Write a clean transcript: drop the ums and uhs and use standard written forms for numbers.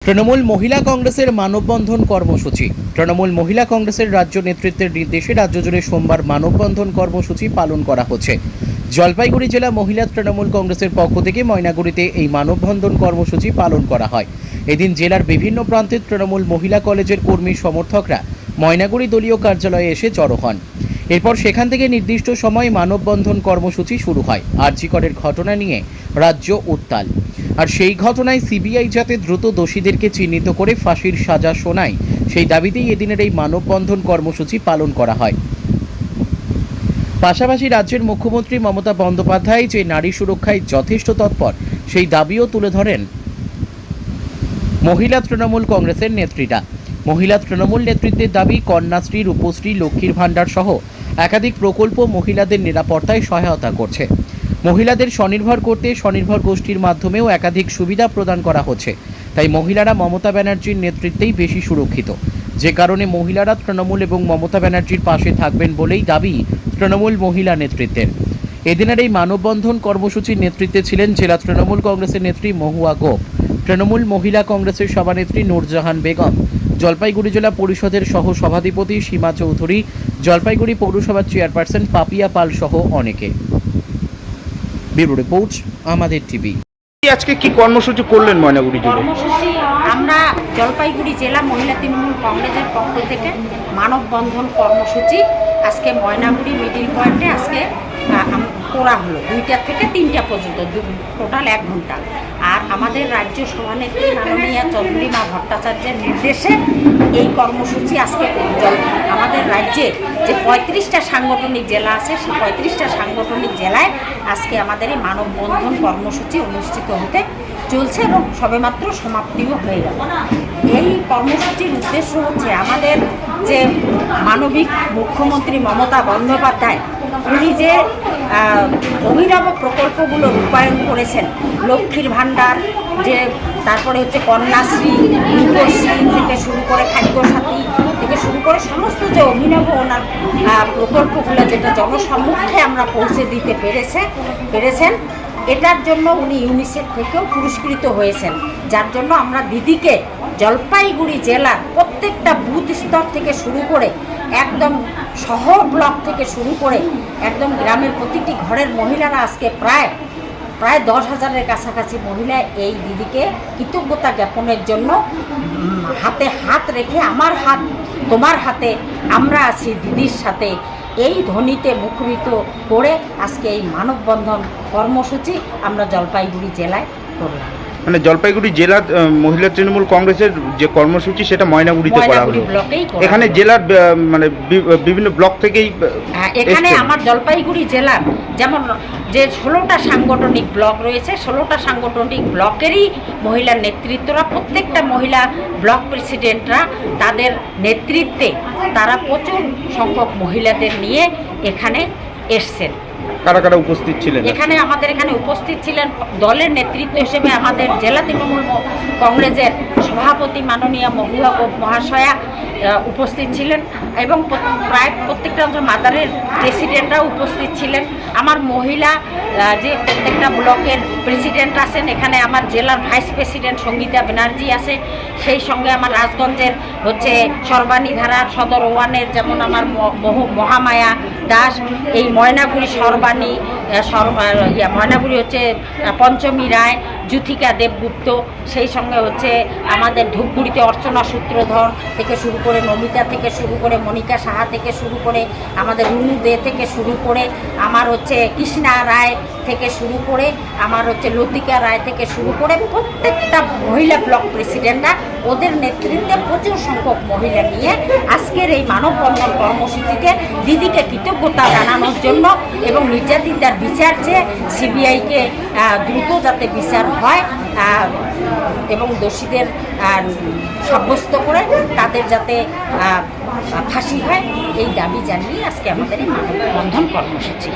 তৃণমূল মহিলা কংগ্রেসের মানববন্ধন কর্মসূচি। তৃণমূল মহিলা কংগ্রেসের রাজ্য নেতৃত্বের নির্দেশে রাজ্য জুড়ে সোমবার মানববন্ধন কর্মসূচি পালন করা হচ্ছে। জলপাইগুড়ি জেলা মহিলা তৃণমূল কংগ্রেসের পক্ষ থেকে ময়নাগুড়িতে এই মানববন্ধন কর্মসূচি পালন করা হয়। এদিন জেলার বিভিন্ন প্রান্তের তৃণমূল মহিলা কলেজের কর্মী সমর্থকরা ময়নাগুড়ি দলীয় কার্যালয়ে এসে জড়ো হন। এরপর সেখান থেকে নির্দিষ্ট সময় মানববন্ধন কর্মসূচি শুরু হয়। আরজি করের ঘটনা নিয়ে রাজ্য উত্তাল, আর সেই ঘটনায় সিবিআই যাতে দ্রুত দোষীদেরকে চিহ্নিত করে ফাঁসির সাজা শোনায়, সেই দাবিতেই এদিনের এই মানববন্ধন কর্মসূচি পালন করা হয়। পাশাপাশি রাজ্যের মুখ্যমন্ত্রী মমতা বন্দ্যোপাধ্যায় যে নারী সুরক্ষায় যথেষ্ট তৎপর, সেই দাবিও তুলে ধরেন মহিলা তৃণমূল কংগ্রেসের নেত্রীরা। মহিলা তৃণমূল নেতৃত্বের দাবি, কন্যাশ্রী, রূপশ্রী, লক্ষ্মীর ভাণ্ডার সহ একাধিক প্রকল্প মহিলাদের নিরাপত্তায় সহায়তা করছে। মহিলাদের স্বনির্ভর করতে স্বনির্ভর গোষ্ঠীর মাধ্যমেও একাধিক সুবিধা প্রদান করা হচ্ছে। তাই মহিলারা মমতা ব্যানার্জির নেতৃত্বেই বেশি সুরক্ষিত, যে কারণে মহিলারা তৃণমূল এবং মমতা ব্যানার্জির পাশে থাকবেন বলেই দাবি তৃণমূল মহিলা নেতৃত্বের। এদিনের এই মানববন্ধন কর্মসূচির নেতৃত্বে ছিলেন জেলা তৃণমূল কংগ্রেসের নেত্রী মহুয়া গোপ, তৃণমূল মহিলা কংগ্রেসের সভানেত্রী নূরজাহান বেগম, জলপাইগুড়ি জেলা পরিষদের সহ সভাধিপতি সীমা চৌধুরী, জলপাইগুড়ি পৌরসভার চেয়ারপারসন পাপিয়া পাল সহ অনেকে। ব্যুরো রিপোর্ট, আমাদের টিভি। আজকে কি কর্মসূচি করলেন ময়নাগুড়ি জেলায়? কর্মসূচি আমরা জলপাইগুড়ি জেলা মহিলা তৃণমূল কংগ্রেসের পক্ষ থেকে মানববন্ধন কর্মসূচি আজকে ময়নাগুড়ি মিডিল পয়েন্টে আজকে করা হলো 2টা থেকে 3টা পর্যন্ত, টোটাল 1 ঘন্টা। আর আমাদের রাজ্য সভানেত্রী মাননীয়া চন্দ্রিমা ভট্টাচার্যের নির্দেশে এই কর্মসূচি আজকে আমাদের রাজ্যে যে 35টা সাংগঠনিক জেলা আছে, সেই 35টা সাংগঠনিক জেলায় আজকে আমাদের এই মানববন্ধন কর্মসূচি অনুষ্ঠিত হতে চলছে এবং সবেমাত্র সমাপ্তিও হয়ে গেল। এই কর্মসূচির উদ্দেশ্য হচ্ছে আমাদের যে মানবিক মুখ্যমন্ত্রী মমতা বন্দ্যোপাধ্যায়, উনি যে অভিনব প্রকল্পগুলো রূপায়ণ করেছেন, লক্ষ্মীর ভাণ্ডার, যে তারপরে হচ্ছে কন্যাশ্রী, রূপশ্রী থেকে শুরু করে খাদ্যসাথী থেকে শুরু করে সমস্ত যে অভিনব ওনার প্রকল্পগুলো যেটা জনসম্মুখে আমরা পৌঁছে দিতে পেরেছেন, এটার জন্য উনি ইউনিসেফ থেকেও পুরস্কৃত হয়েছেন। যার জন্য আমরা দিদিকে জলপাইগুড়ি জেলার প্রত্যেকটা বুথ স্তর থেকে শুরু করে একদম শহর ব্লক থেকে শুরু করে একদম গ্রামের প্রতিটি ঘরের মহিলারা আজকে প্রায় 10,000-এর কাছাকাছি মহিলা এই দিদিকে কৃতজ্ঞতা জ্ঞাপনের জন্য হাতে হাত রেখে, আমার হাত তোমার হাতে, আমরা আছি দিদির সাথে, এই ধ্বনিতে মুখরিত করে আজকে এই মানববন্ধন কর্মসূচি আমরা জলপাইগুড়ি জেলায় করলাম। মানে জলপাইগুড়ি জেলার মহিলা তৃণমূল কংগ্রেসের যে কর্মসূচি সেটা ময়নাগুড়িতে করা হলো। এখানে জেলার মানে বিভিন্ন ব্লক থেকেই এখানে আমার জলপাইগুড়ি জেলার যেমন যে 16টা সাংগঠনিক ব্লক রয়েছে, 16টা সাংগঠনিক ব্লকেরই মহিলা নেতৃত্বরা, প্রত্যেকটা মহিলা ব্লক প্রেসিডেন্টরা তাদের নেতৃত্বে তারা প্রচুর সংখ্যক মহিলাদের নিয়ে এখানে এসছেন। কারা কারা উপস্থিত ছিলেন? আমাদের এখানে উপস্থিত ছিলেন দলের নেতৃত্ব হিসেবে আমাদের জেলা তৃণমূল কংগ্রেসের সভাপতি মাননীয়া মহুয়া গোপ মহাশয়া উপস্থিত ছিলেন এবং প্রায় প্রত্যেকটা মাদারের প্রেসিডেন্টরাও উপস্থিত ছিলেন। আমার মহিলা যে প্রত্যেকটা ব্লকের প্রেসিডেন্ট আছেন, এখানে আমার জেলার ভাইস প্রেসিডেন্ট সঙ্গীতা ব্যানার্জি আছে, সেই সঙ্গে আমার রাজগঞ্জের হচ্ছে সর্বাণী ধারার সদর ওয়ানের যেমন আমার মহামায়া দাস, এই ময়নাগুড়ি সর্বাণী, ময়নাগুড়ি হচ্ছে পঞ্চমী রায়, যুথিকা দেবগুপ্ত, সেই সঙ্গে হচ্ছে আমাদের ধূপগুড়িতে অর্চনা সূত্রধর থেকে শুরু করে নমিতা থেকে শুরু করে মনিকা সাহা থেকে শুরু করে আমাদের রুনু দে থেকে শুরু করে আমার হচ্ছে কৃষ্ণা রায় থেকে শুরু করে আমার হচ্ছে লতিকা রায় থেকে শুরু করে প্রত্যেকটা মহিলা ব্লক প্রেসিডেন্টরা ওদের নেতৃত্বে প্রচুর সংখ্যক মহিলা নিয়ে আজকের এই মানববন্ধন কর্মসূচিতে দিদিকে কৃতজ্ঞতা জানানোর জন্য এবং নির্যাতিতার বিচার চেয়ে সিবিআইকে দ্রুত যাতে বিচার হয় এবং দোষীদের সাব্যস্ত করে তাদের যাতে ফাঁসি হয়, এই দাবি জানিয়ে আজকে আমাদের এই মানববন্ধন কর্মসূচি।